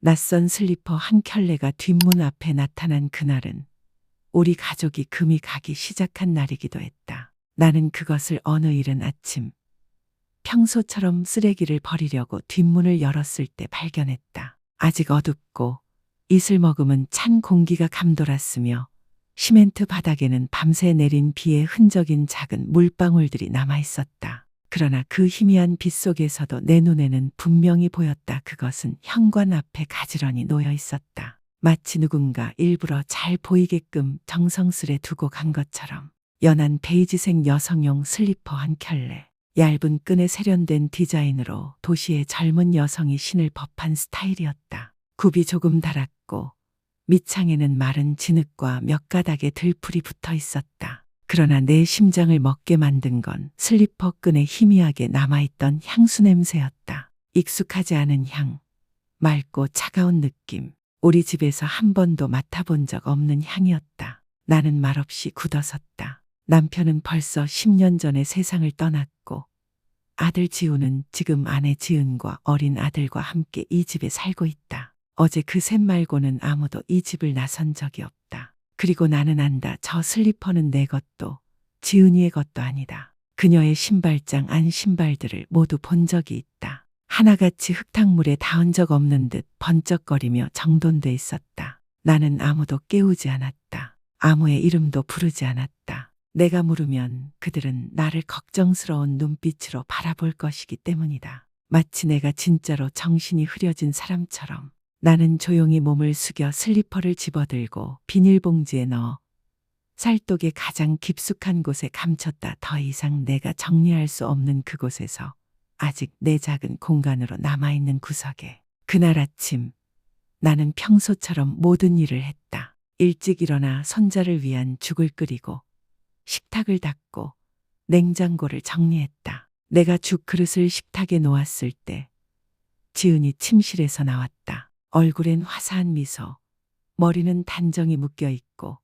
낯선 슬리퍼 한 켤레가 뒷문 앞에 나타난 그날은 우리 가족이 금이 가기 시작한 날이기도 했다. 나는 그것을 어느 이른 아침 평소처럼 쓰레기를 버리려고 뒷문을 열었을 때 발견했다. 아직 어둡고 이슬 머금은 찬 공기가 감돌았으며 시멘트 바닥에는 밤새 내린 비의 흔적인 작은 물방울들이 남아 있었다. 그러나 그 희미한 빛 속에서도 내 눈에는 분명히 보였다. 그것은 현관 앞에 가지런히 놓여 있었다. 마치 누군가 일부러 잘 보이게끔 정성스레 두고 간 것처럼. 연한 베이지색 여성용 슬리퍼 한 켤레. 얇은 끈에 세련된 디자인으로 도시의 젊은 여성이 신을 법한 스타일이었다. 굽이 조금 달았고 밑창에는 마른 진흙과 몇 가닥의 들풀이 붙어 있었다. 그러나 내 심장을 먹게 만든 건 슬리퍼 끈에 희미하게 남아있던 향수 냄새였다. 익숙하지 않은 향, 맑고 차가운 느낌. 우리 집에서 한 번도 맡아본 적 없는 향이었다. 나는 말없이 굳어섰다. 남편은 벌써 10년 전에 세상을 떠났고 아들 지우는 지금 아내 지은과 어린 아들과 함께 이 집에 살고 있다. 어제 그 셋 말고는 아무도 이 집을 나선 적이 없다. 그리고 나는 안다. 저 슬리퍼는 내 것도 지은이의 것도 아니다. 그녀의 신발장 안 신발들을 모두 본 적이 있다. 하나같이 흙탕물에 닿은 적 없는 듯 번쩍거리며 정돈돼 있었다. 나는 아무도 깨우지 않았다. 아무의 이름도 부르지 않았다. 내가 물으면 그들은 나를 걱정스러운 눈빛으로 바라볼 것이기 때문이다. 마치 내가 진짜로 정신이 흐려진 사람처럼. 나는 조용히 몸을 숙여 슬리퍼를 집어들고 비닐봉지에 넣어 쌀독의 가장 깊숙한 곳에 감췄다. 더 이상 내가 정리할 수 없는 그곳에서 아직 내 작은 공간으로 남아있는 구석에. 그날 아침 나는 평소처럼 모든 일을 했다. 일찍 일어나 손자를 위한 죽을 끓이고 식탁을 닦고 냉장고를 정리했다. 내가 죽 그릇을 식탁에 놓았을 때 지은이 침실에서 나왔다. 얼굴엔 화사한 미소, 머리는 단정히 묶여 있고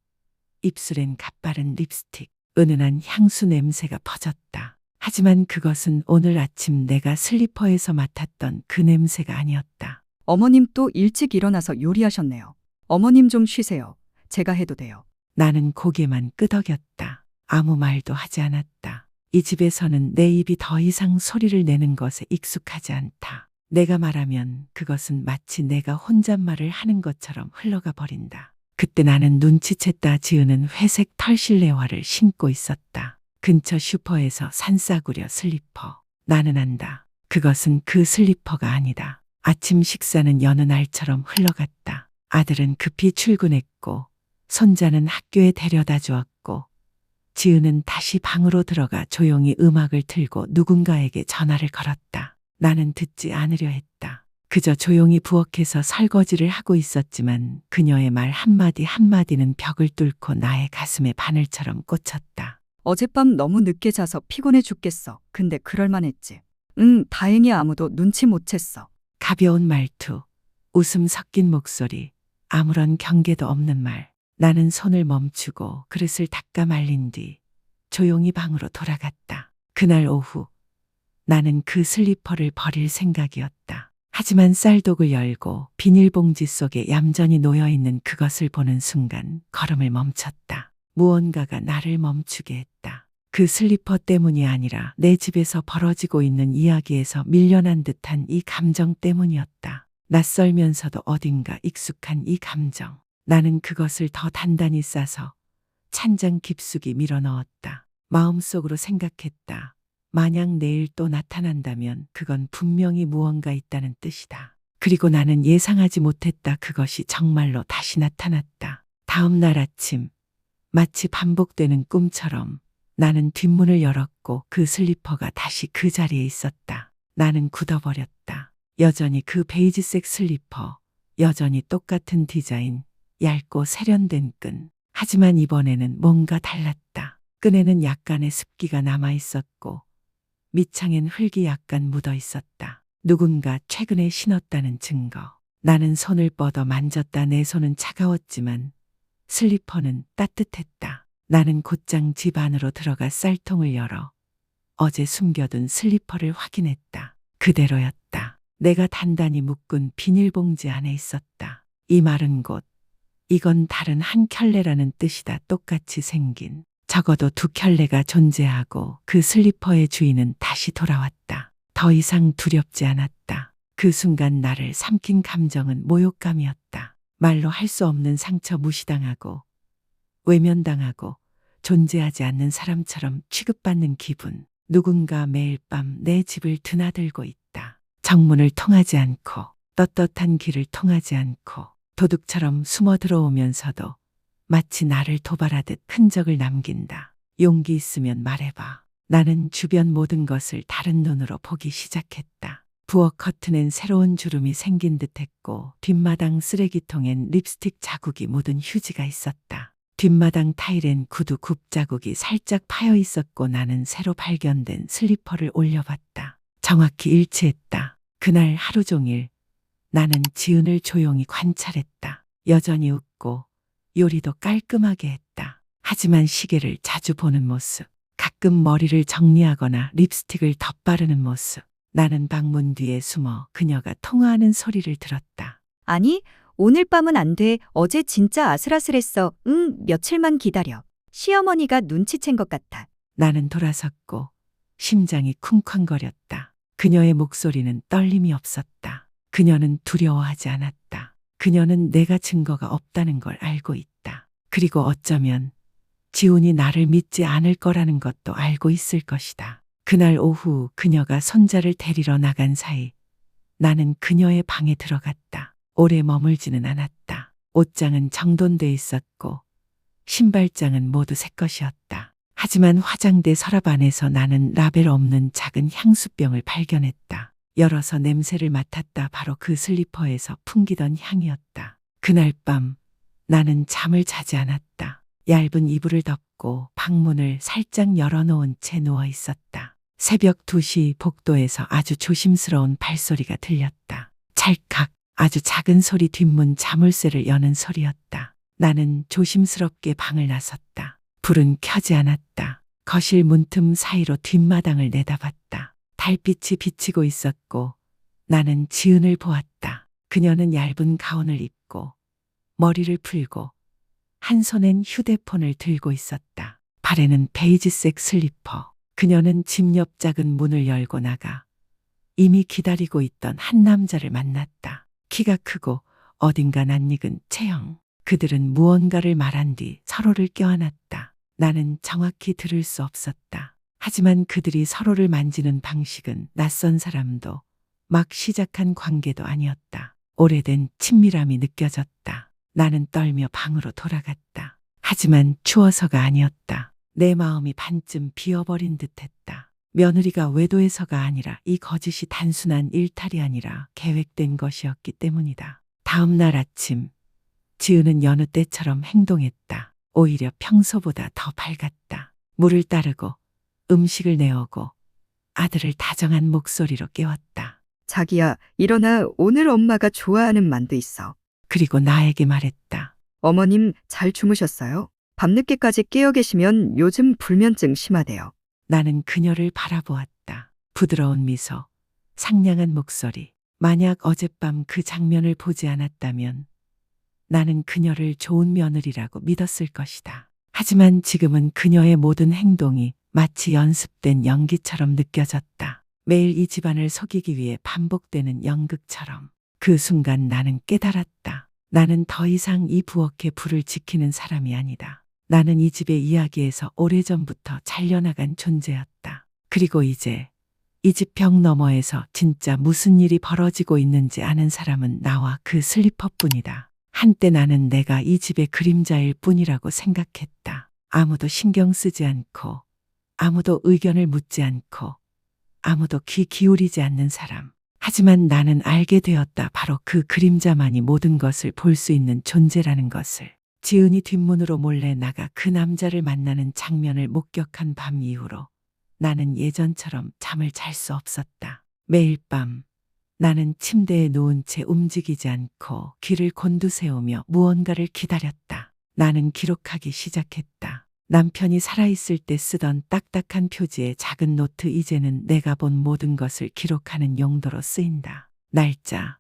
입술엔 갓바른 립스틱, 은은한 향수 냄새가 퍼졌다. 하지만 그것은 오늘 아침 내가 슬리퍼에서 맡았던 그 냄새가 아니었다. 어머님 또 일찍 일어나서 요리하셨네요. 어머님 좀 쉬세요. 제가 해도 돼요. 나는 고개만 끄덕였다. 아무 말도 하지 않았다. 이 집에서는 내 입이 더 이상 소리를 내는 것에 익숙하지 않다. 내가 말하면 그것은 마치 내가 혼잣말을 하는 것처럼 흘러가 버린다. 그때 나는 눈치챘다. 지은은 회색 털실내화를 신고 있었다. 근처 슈퍼에서 산 싸구려 슬리퍼. 나는 안다. 그것은 그 슬리퍼가 아니다. 아침 식사는 여느 날처럼 흘러갔다. 아들은 급히 출근했고 손자는 학교에 데려다 주었고 지은은 다시 방으로 들어가 조용히 음악을 틀고 누군가에게 전화를 걸었다. 나는 듣지 않으려 했다. 그저 조용히 부엌에서 설거지를 하고 있었지만 그녀의 말 한마디 한마디는 벽을 뚫고 나의 가슴에 바늘처럼 꽂혔다. 어젯밤 너무 늦게 자서 피곤해 죽겠어. 근데 그럴만했지. 응, 다행히 아무도 눈치 못 챘어. 가벼운 말투, 웃음 섞인 목소리, 아무런 경계도 없는 말. 나는 손을 멈추고 그릇을 닦아 말린 뒤 조용히 방으로 돌아갔다. 그날 오후 나는 그 슬리퍼를 버릴 생각이었다. 하지만 쌀독을 열고 비닐봉지 속에 얌전히 놓여있는 그것을 보는 순간 걸음을 멈췄다. 무언가가 나를 멈추게 했다. 그 슬리퍼 때문이 아니라 내 집에서 벌어지고 있는 이야기에서 밀려난 듯한 이 감정 때문이었다. 낯설면서도 어딘가 익숙한 이 감정. 나는 그것을 더 단단히 싸서 찬장 깊숙이 밀어넣었다. 마음속으로 생각했다. 만약 내일 또 나타난다면 그건 분명히 무언가 있다는 뜻이다. 그리고 나는 예상하지 못했다. 그것이 정말로 다시 나타났다. 다음 날 아침, 마치 반복되는 꿈처럼 나는 뒷문을 열었고 그 슬리퍼가 다시 그 자리에 있었다. 나는 굳어버렸다. 여전히 그 베이지색 슬리퍼, 여전히 똑같은 디자인, 얇고 세련된 끈. 하지만 이번에는 뭔가 달랐다. 끈에는 약간의 습기가 남아 있었고 밑창엔 흙이 약간 묻어 있었다. 누군가 최근에 신었다는 증거. 나는 손을 뻗어 만졌다. 내 손은 차가웠지만 슬리퍼는 따뜻했다. 나는 곧장 집 안으로 들어가 쌀통을 열어 어제 숨겨둔 슬리퍼를 확인했다. 그대로였다. 내가 단단히 묶은 비닐봉지 안에 있었다. 이 마른 곳, 이건 다른 한 켤레라는 뜻이다. 똑같이 생긴. 적어도 두 켤레가 존재하고 그 슬리퍼의 주인은 다시 돌아왔다. 더 이상 두렵지 않았다. 그 순간 나를 삼킨 감정은 모욕감이었다. 말로 할 수 없는 상처, 무시당하고 외면당하고 존재하지 않는 사람처럼 취급받는 기분. 누군가 매일 밤 내 집을 드나들고 있다. 정문을 통하지 않고 떳떳한 길을 통하지 않고 도둑처럼 숨어 들어오면서도 마치 나를 도발하듯 흔적을 남긴다. 용기 있으면 말해봐. 나는 주변 모든 것을 다른 눈으로 보기 시작했다. 부엌 커튼엔 새로운 주름이 생긴 듯했고 뒷마당 쓰레기통엔 립스틱 자국이 묻은 휴지가 있었다. 뒷마당 타일엔 구두 굽 자국이 살짝 파여 있었고 나는 새로 발견된 슬리퍼를 올려봤다. 정확히 일치했다. 그날 하루 종일 나는 지은을 조용히 관찰했다. 여전히 웃고 요리도 깔끔하게 했다. 하지만 시계를 자주 보는 모습, 가끔 머리를 정리하거나 립스틱을 덧바르는 모습. 나는 방문 뒤에 숨어 그녀가 통화하는 소리를 들었다. 아니, 오늘 밤은 안 돼. 어제 진짜 아슬아슬했어. 응, 며칠만 기다려. 시어머니가 눈치챈 것 같아. 나는 돌아섰고 심장이 쿵쾅거렸다. 그녀의 목소리는 떨림이 없었다. 그녀는 두려워하지 않았다. 그녀는 내가 증거가 없다는 걸 알고 있다. 그리고 어쩌면 지훈이 나를 믿지 않을 거라는 것도 알고 있을 것이다. 그날 오후 그녀가 손자를 데리러 나간 사이 나는 그녀의 방에 들어갔다. 오래 머물지는 않았다. 옷장은 정돈돼 있었고 신발장은 모두 새 것이었다. 하지만 화장대 서랍 안에서 나는 라벨 없는 작은 향수병을 발견했다. 열어서 냄새를 맡았다. 바로 그 슬리퍼에서 풍기던 향이었다. 그날 밤 나는 잠을 자지 않았다. 얇은 이불을 덮고 방문을 살짝 열어놓은 채 누워 있었다. 새벽 2시 복도에서 아주 조심스러운 발소리가 들렸다. 찰칵, 아주 작은 소리. 뒷문 자물쇠를 여는 소리였다. 나는 조심스럽게 방을 나섰다. 불은 켜지 않았다. 거실 문틈 사이로 뒷마당을 내다봤다. 달빛이 비치고 있었고 나는 지은을 보았다. 그녀는 얇은 가운을 입고 머리를 풀고 한 손엔 휴대폰을 들고 있었다. 발에는 베이지색 슬리퍼. 그녀는 집 옆 작은 문을 열고 나가 이미 기다리고 있던 한 남자를 만났다. 키가 크고 어딘가 낯익은 체형. 그들은 무언가를 말한 뒤 서로를 껴안았다. 나는 정확히 들을 수 없었다. 하지만 그들이 서로를 만지는 방식은 낯선 사람도 막 시작한 관계도 아니었다. 오래된 친밀함이 느껴졌다. 나는 떨며 방으로 돌아갔다. 하지만 추워서가 아니었다. 내 마음이 반쯤 비어버린 듯했다. 며느리가 외도해서가 아니라 이 거짓이 단순한 일탈이 아니라 계획된 것이었기 때문이다. 다음 날 아침 지은은 여느 때처럼 행동했다. 오히려 평소보다 더 밝았다. 물을 따르고 음식을 내오고 아들을 다정한 목소리로 깨웠다. 자기야, 일어나. 오늘 엄마가 좋아하는 만두 있어. 그리고 나에게 말했다. 어머님 잘 주무셨어요? 밤늦게까지 깨어 계시면 요즘 불면증 심하대요. 나는 그녀를 바라보았다. 부드러운 미소, 상냥한 목소리. 만약 어젯밤 그 장면을 보지 않았다면 나는 그녀를 좋은 며느리라고 믿었을 것이다. 하지만 지금은 그녀의 모든 행동이 마치 연습된 연기처럼 느껴졌다. 매일 이 집안을 속이기 위해 반복되는 연극처럼. 그 순간 나는 깨달았다. 나는 더 이상 이 부엌의 불을 지키는 사람이 아니다. 나는 이 집의 이야기에서 오래전부터 잘려나간 존재였다. 그리고 이제 이 집 벽 너머에서 진짜 무슨 일이 벌어지고 있는지 아는 사람은 나와 그 슬리퍼뿐이다. 한때 나는 내가 이 집의 그림자일 뿐이라고 생각했다. 아무도 신경 쓰지 않고, 아무도 의견을 묻지 않고, 아무도 귀 기울이지 않는 사람. 하지만 나는 알게 되었다. 바로 그 그림자만이 모든 것을 볼 수 있는 존재라는 것을. 지은이 뒷문으로 몰래 나가 그 남자를 만나는 장면을 목격한 밤 이후로 나는 예전처럼 잠을 잘 수 없었다. 매일 밤 나는 침대에 누운 채 움직이지 않고 귀를 곤두세우며 무언가를 기다렸다. 나는 기록하기 시작했다. 남편이 살아있을 때 쓰던 딱딱한 표지의 작은 노트, 이제는 내가 본 모든 것을 기록하는 용도로 쓰인다. 날짜,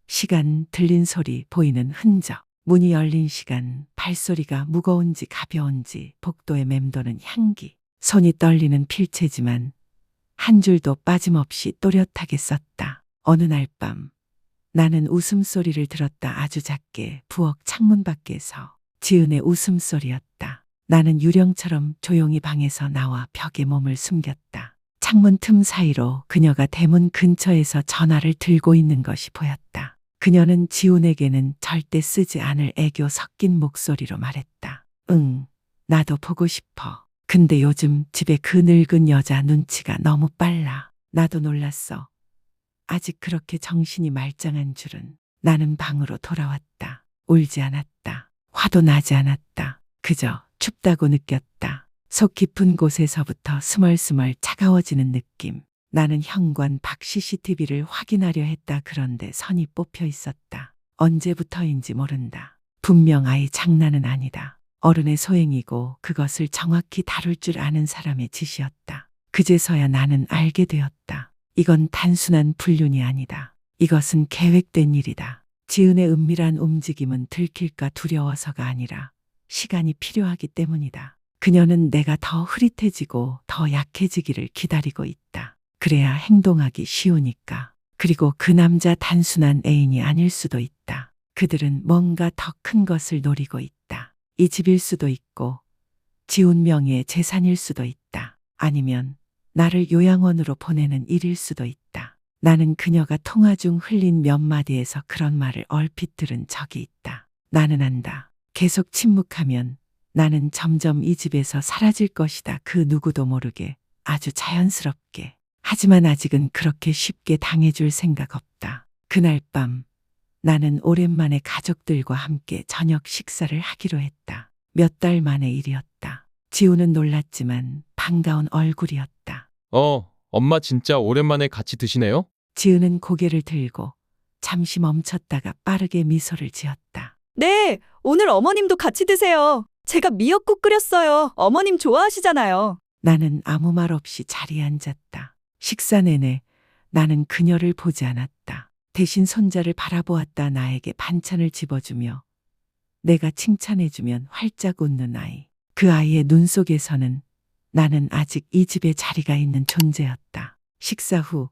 시간, 들린 소리, 보이는 흔적, 문이 열린 시간, 발소리가 무거운지 가벼운지, 복도에 맴도는 향기, 손이 떨리는 필체지만 한 줄도 빠짐없이 또렷하게 썼다. 어느 날 밤 나는 웃음소리를 들었다. 아주 작게 부엌 창문 밖에서 지은의 웃음소리였다. 나는 유령처럼 조용히 방에서 나와 벽에 몸을 숨겼다. 창문 틈 사이로 그녀가 대문 근처에서 전화를 들고 있는 것이 보였다. 그녀는 지훈에게는 절대 쓰지 않을 애교 섞인 목소리로 말했다. 응, 나도 보고 싶어. 근데 요즘 집에 그 늙은 여자 눈치가 너무 빨라. 나도 놀랐어. 아직 그렇게 정신이 말짱한 줄은. 나는 방으로 돌아왔다. 울지 않았다. 화도 나지 않았다. 그저 춥다고 느꼈다. 속 깊은 곳에서부터 스멀스멀 차가워지는 느낌. 나는 현관 밖 CCTV를 확인하려 했다. 그런데 선이 뽑혀 있었다. 언제부터인지 모른다. 분명 아이 장난은 아니다. 어른의 소행이고 그것을 정확히 다룰 줄 아는 사람의 짓이었다. 그제서야 나는 알게 되었다. 이건 단순한 불륜이 아니다. 이것은 계획된 일이다. 지은의 은밀한 움직임은 들킬까 두려워서가 아니라 시간이 필요하기 때문이다. 그녀는 내가 더 흐릿해지고 더 약해지기를 기다리고 있다. 그래야 행동하기 쉬우니까. 그리고 그 남자 단순한 애인이 아닐 수도 있다. 그들은 뭔가 더 큰 것을 노리고 있다. 이 집일 수도 있고 지훈 명의의 재산일 수도 있다. 아니면 나를 요양원으로 보내는 일일 수도 있다. 나는 그녀가 통화 중 흘린 몇 마디에서 그런 말을 얼핏 들은 적이 있다. 나는 안다. 계속 침묵하면 나는 점점 이 집에서 사라질 것이다. 그 누구도 모르게 아주 자연스럽게. 하지만 아직은 그렇게 쉽게 당해줄 생각 없다. 그날 밤 나는 오랜만에 가족들과 함께 저녁 식사를 하기로 했다. 몇 달 만의 일이었다. 지우는 놀랐지만 반가운 얼굴이었다. 엄마 진짜 오랜만에 같이 드시네요? 지우는 고개를 들고 잠시 멈췄다가 빠르게 미소를 지었다. 네, 오늘 어머님도 같이 드세요. 제가 미역국 끓였어요. 어머님 좋아하시잖아요. 나는 아무 말 없이 자리에 앉았다. 식사 내내 나는 그녀를 보지 않았다. 대신 손자를 바라보았다. 나에게 반찬을 집어주며 내가 칭찬해주면 활짝 웃는 아이. 그 아이의 눈 속에서는 나는 아직 이 집에 자리가 있는 존재였다. 식사 후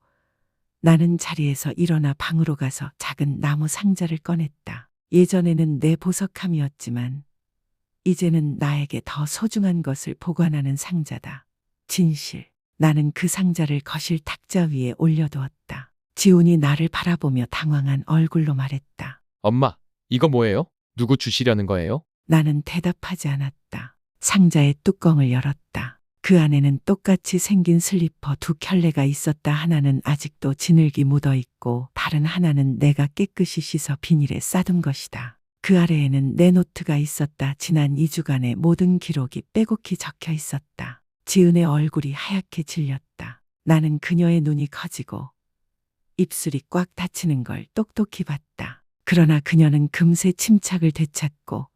나는 자리에서 일어나 방으로 가서 작은 나무 상자를 꺼냈다. 예전에는 내 보석함이었지만 이제는 나에게 더 소중한 것을 보관하는 상자다. 진실. 나는 그 상자를 거실 탁자 위에 올려두었다. 지훈이 나를 바라보며 당황한 얼굴로 말했다. 엄마, 이거 뭐예요? 누구 주시려는 거예요? 나는 대답하지 않았다. 상자의 뚜껑을 열었다. 그 안에는 똑같이 생긴 슬리퍼 두 켤레가 있었다. 하나는 아직도 진흙이 묻어 있고 다른 하나는 내가 깨끗이 씻어 비닐에 싸둔 것이다. 그 아래에는 내 노트가 있었다. 지난 2주간의 모든 기록이 빼곡히 적혀 있었다. 지은의 얼굴이 하얗게 질렸다. 나는 그녀의 눈이 커지고 입술이 꽉 닫히는 걸 똑똑히 봤다. 그러나 그녀는 금세 침착을 되찾고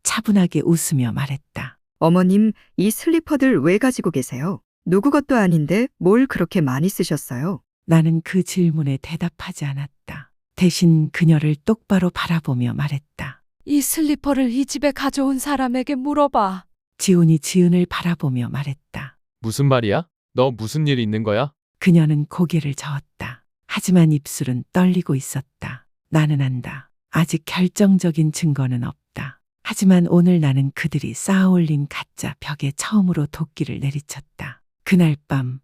차분하게 웃으며 말했다. 어머님, 이 슬리퍼들 왜 가지고 계세요? 누구 것도 아닌데 뭘 그렇게 많이 쓰셨어요? 나는 그 질문에 대답하지 않았다. 대신 그녀를 똑바로 바라보며 말했다. 이 슬리퍼를 이 집에 가져온 사람에게 물어봐. 지훈이 지은을 바라보며 말했다. 무슨 말이야? 너 무슨 일 있는 거야? 그녀는 고개를 저었다. 하지만 입술은 떨리고 있었다. 나는 안다. 아직 결정적인 증거는 없다. 하지만 오늘 나는 그들이 쌓아올린 가짜 벽에 처음으로 도끼를 내리쳤다. 그날 밤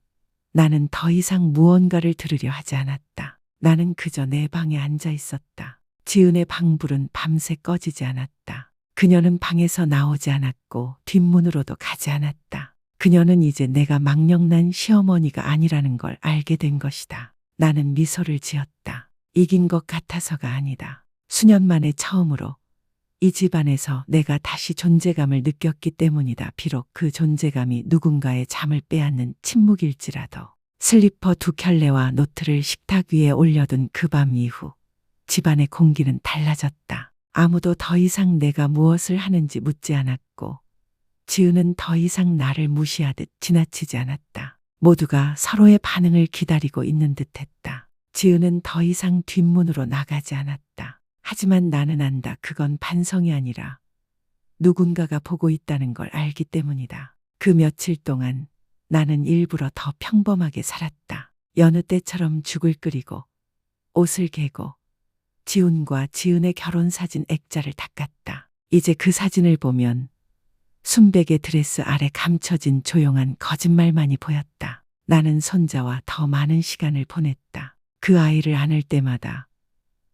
나는 더 이상 무언가를 들으려 하지 않았다. 나는 그저 내 방에 앉아 있었다. 지은의 방불은 밤새 꺼지지 않았다. 그녀는 방에서 나오지 않았고 뒷문으로도 가지 않았다. 그녀는 이제 내가 망령난 시어머니가 아니라는 걸 알게 된 것이다. 나는 미소를 지었다. 이긴 것 같아서가 아니다. 수년 만에 처음으로 이 집안에서 내가 다시 존재감을 느꼈기 때문이다. 비록 그 존재감이 누군가의 잠을 빼앗는 침묵일지라도. 슬리퍼 두 켤레와 노트를 식탁 위에 올려둔 그 밤 이후 집안의 공기는 달라졌다. 아무도 더 이상 내가 무엇을 하는지 묻지 않았고 지은은 더 이상 나를 무시하듯 지나치지 않았다. 모두가 서로의 반응을 기다리고 있는 듯했다. 지은은 더 이상 뒷문으로 나가지 않았다. 하지만 나는 안다. 그건 반성이 아니라 누군가가 보고 있다는 걸 알기 때문이다. 그 며칠 동안 나는 일부러 더 평범하게 살았다. 여느 때처럼 죽을 끓이고 옷을 개고 지훈과 지은의 결혼사진 액자를 닦았다. 이제 그 사진을 보면 순백의 드레스 아래 감춰진 조용한 거짓말만이 보였다. 나는 손자와 더 많은 시간을 보냈다. 그 아이를 안을 때마다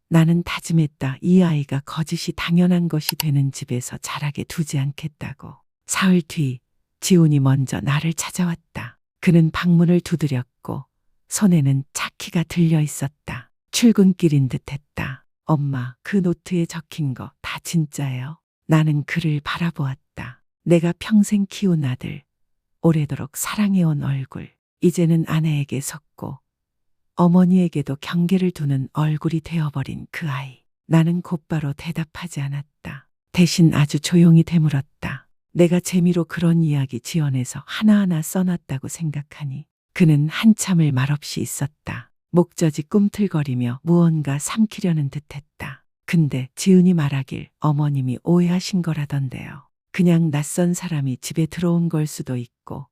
나는 다짐했다. 이 아이가 거짓이 당연한 것이 되는 집에서 자라게 두지 않겠다고. 사흘 뒤 지훈이 먼저 나를 찾아왔다. 그는 방문을 두드렸고 손에는 차키가 들려 있었다. 출근길인 듯했다. 엄마, 그 노트에 적힌 거 다 진짜예요? 나는 그를 바라보았다. 내가 평생 키운 아들, 오래도록 사랑해온 얼굴, 이제는 아내에게 속고 어머니에게도 경계를 두는 얼굴이 되어버린 그 아이. 나는 곧바로 대답하지 않았다. 대신 아주 조용히 되물었다. 내가 재미로 그런 이야기 지어내서 하나하나 써놨다고 생각하니 그는 한참을 말없이 있었다. 목젖이 꿈틀거리며 무언가 삼키려는 듯했다. 근데 지은이 말하길 어머님이 오해하신 거라던데요. 그냥 낯선 사람이 집에 들어온 걸 수도 있고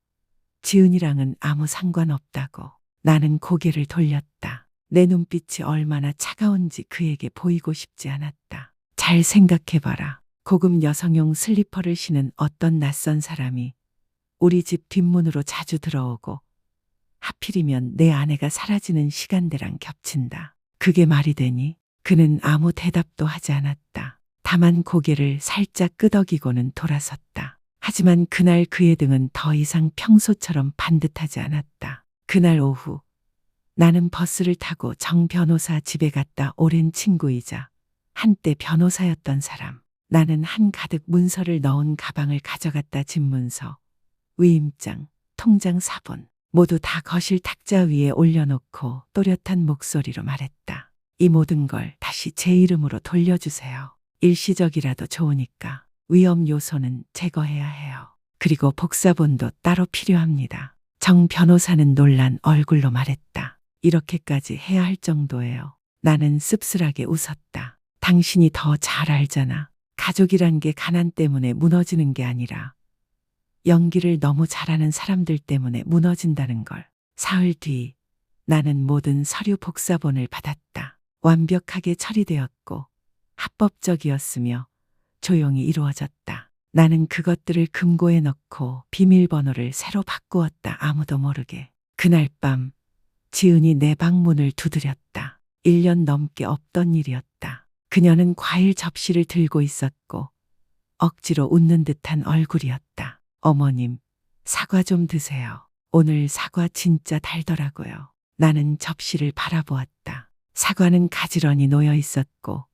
지은이랑은 아무 상관없다고. 나는 고개를 돌렸다. 내 눈빛이 얼마나 차가운지 그에게 보이고 싶지 않았다. 잘 생각해봐라. 고급 여성용 슬리퍼를 신은 어떤 낯선 사람이 우리 집 뒷문으로 자주 들어오고 하필이면 내 아내가 사라지는 시간대랑 겹친다. 그게 말이 되니? 그는 아무 대답도 하지 않았다. 다만 고개를 살짝 끄덕이고는 돌아섰다. 하지만 그날 그의 등은 더 이상 평소처럼 반듯하지 않았다. 그날 오후 나는 버스를 타고 정 변호사 집에 갔다. 오랜 친구이자 한때 변호사였던 사람. 나는 한가득 문서를 넣은 가방을 가져갔다. 집문서, 위임장, 통장 사본 모두 다 거실 탁자 위에 올려놓고 또렷한 목소리로 말했다. 이 모든 걸 다시 제 이름으로 돌려주세요. 일시적이라도 좋으니까 위험 요소는 제거해야 해요. 그리고 복사본도 따로 필요합니다. 정 변호사는 놀란 얼굴로 말했다. 이렇게까지 해야 할 정도예요. 나는 씁쓸하게 웃었다. 당신이 더 잘 알잖아. 가족이란 게 가난 때문에 무너지는 게 아니라 연기를 너무 잘하는 사람들 때문에 무너진다는 걸. 사흘 뒤 나는 모든 서류 복사본을 받았다. 완벽하게 처리되었고 합법적이었으며 조용히 이루어졌다. 나는 그것들을 금고에 넣고 비밀번호를 새로 바꾸었다. 아무도 모르게. 그날 밤 지은이 내 방문을 두드렸다. 1년 넘게 없던 일이었다. 그녀는 과일 접시를 들고 있었고 억지로 웃는 듯한 얼굴이었다. 어머님, 사과 좀 드세요. 오늘 사과 진짜 달더라고요. 나는 접시를 바라보았다. 사과는 가지런히 놓여 있었고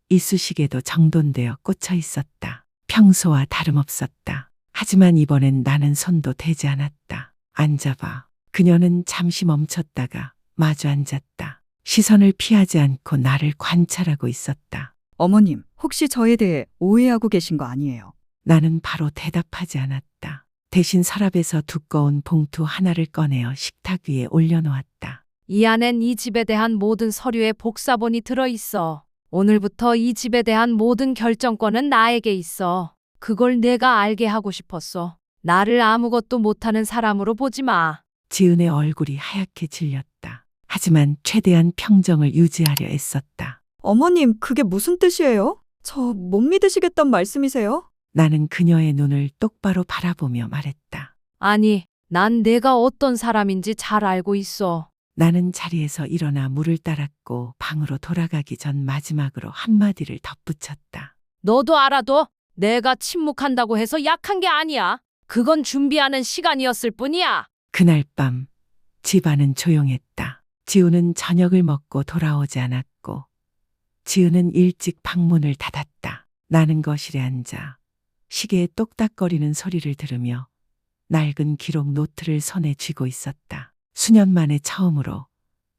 이쑤시개도 정돈되어 꽂혀 있었다. 평소와 다름없었다. 하지만 이번엔 나는 손도 대지 않았다. 앉아봐. 그녀는 잠시 멈췄다가 마주 앉았다. 시선을 피하지 않고 나를 관찰하고 있었다. 어머님, 혹시 저에 대해 오해하고 계신 거 아니에요? 나는 바로 대답하지 않았다. 대신 서랍에서 두꺼운 봉투 하나를 꺼내어 식탁 위에 올려놓았다. 이 안엔 이 집에 대한 모든 서류의 복사본이 들어있어. 오늘부터 이 집에 대한 모든 결정권은 나에게 있어. 그걸 내가 알게 하고 싶었어. 나를 아무것도 못하는 사람으로 보지 마. 지은의 얼굴이 하얗게 질렸다. 하지만 최대한 평정을 유지하려 애썼다. 어머님, 그게 무슨 뜻이에요? 저 못 믿으시겠단 말씀이세요? 나는 그녀의 눈을 똑바로 바라보며 말했다. 아니, 난 내가 어떤 사람인지 잘 알고 있어. 나는 자리에서 일어나 물을 따랐고 방으로 돌아가기 전 마지막으로 한마디를 덧붙였다. 너도 알아도 내가 침묵한다고 해서 약한 게 아니야. 그건 준비하는 시간이었을 뿐이야. 그날 밤 집안은 조용했다. 지우는 저녁을 먹고 돌아오지 않았고 지은은 일찍 방문을 닫았다. 나는 거실에 앉아 시계의 똑딱거리는 소리를 들으며 낡은 기록 노트를 손에 쥐고 있었다. 수년 만에 처음으로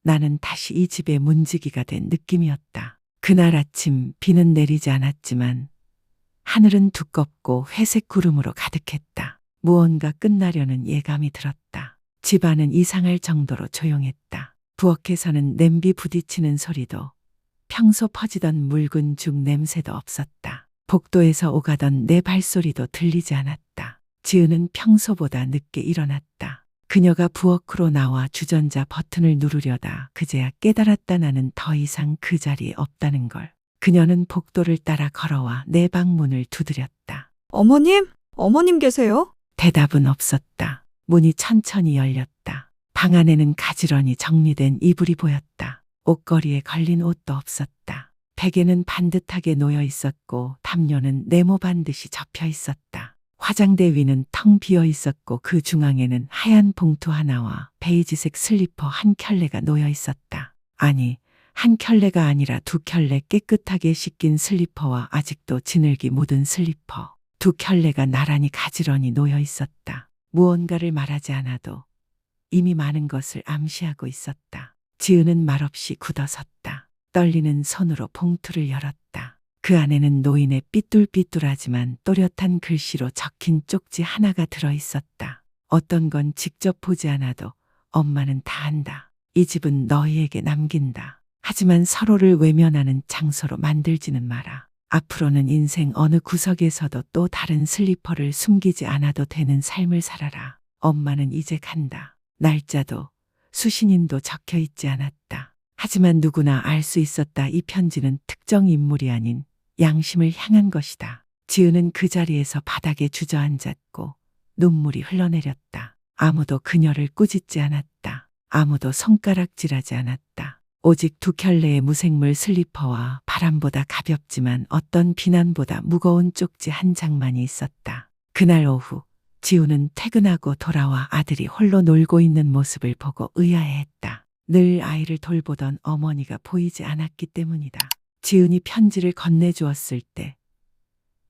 나는 다시 이 집의 문지기가 된 느낌이었다. 그날 아침 비는 내리지 않았지만 하늘은 두껍고 회색 구름으로 가득했다. 무언가 끝나려는 예감이 들었다. 집안은 이상할 정도로 조용했다. 부엌에서는 냄비 부딪히는 소리도 평소 퍼지던 묽은 죽 냄새도 없었다. 복도에서 오가던 내 발소리도 들리지 않았다. 지은은 평소보다 늦게 일어났다. 그녀가 부엌으로 나와 주전자 버튼을 누르려다 그제야 깨달았다. 나는 더 이상 그 자리에 없다는 걸. 그녀는 복도를 따라 걸어와 내 방 문을 두드렸다. 어머님 계세요? 대답은 없었다. 문이 천천히 열렸다. 방 안에는 가지런히 정리된 이불이 보였다. 옷걸이에 걸린 옷도 없었다. 베개는 반듯하게 놓여 있었고 담요는 네모 반듯이 접혀 있었다. 화장대 위는 텅 비어 있었고 그 중앙에는 하얀 봉투 하나와 베이지색 슬리퍼 한 켤레가 놓여 있었다. 아니, 한 켤레가 아니라 두 켤레 깨끗하게 씻긴 슬리퍼와 아직도 진흙이 묻은 슬리퍼. 두 켤레가 나란히 가지런히 놓여 있었다. 무언가를 말하지 않아도 이미 많은 것을 암시하고 있었다. 지은은 말없이 굳어섰다. 떨리는 손으로 봉투를 열었다. 그 안에는 노인의 삐뚤삐뚤하지만 또렷한 글씨로 적힌 쪽지 하나가 들어 있었다. 어떤 건 직접 보지 않아도 엄마는 다 안다. 이 집은 너희에게 남긴다. 하지만 서로를 외면하는 장소로 만들지는 마라. 앞으로는 인생 어느 구석에서도 또 다른 슬리퍼를 숨기지 않아도 되는 삶을 살아라. 엄마는 이제 간다. 날짜도 수신인도 적혀 있지 않았다. 하지만 누구나 알 수 있었다. 이 편지는 특정 인물이 아닌 양심을 향한 것이다. 지은은 그 자리에서 바닥에 주저앉았고 눈물이 흘러내렸다. 아무도 그녀를 꾸짖지 않았다. 아무도 손가락질하지 않았다. 오직 두 켤레의 무생물 슬리퍼와 바람보다 가볍지만 어떤 비난보다 무거운 쪽지 한 장만이 있었다. 그날 오후 지우는 퇴근하고 돌아와 아들이 홀로 놀고 있는 모습을 보고 의아해했다. 늘 아이를 돌보던 어머니가 보이지 않았기 때문이다. 지은이 편지를 건네주었을 때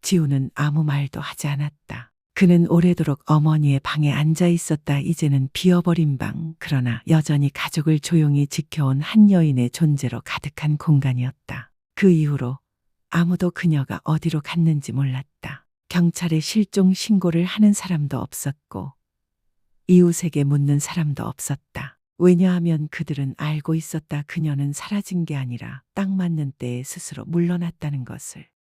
지우는 아무 말도 하지 않았다. 그는 오래도록 어머니의 방에 앉아 있었다. 이제는 비어버린 방, 그러나 여전히 가족을 조용히 지켜온 한 여인의 존재로 가득한 공간이었다. 그 이후로 아무도 그녀가 어디로 갔는지 몰랐다. 경찰에 실종 신고를 하는 사람도 없었고 이웃에게 묻는 사람도 없었다. 왜냐하면 그들은 알고 있었다. 그녀는 사라진 게 아니라 딱 맞는 때에 스스로 물러났다는 것을.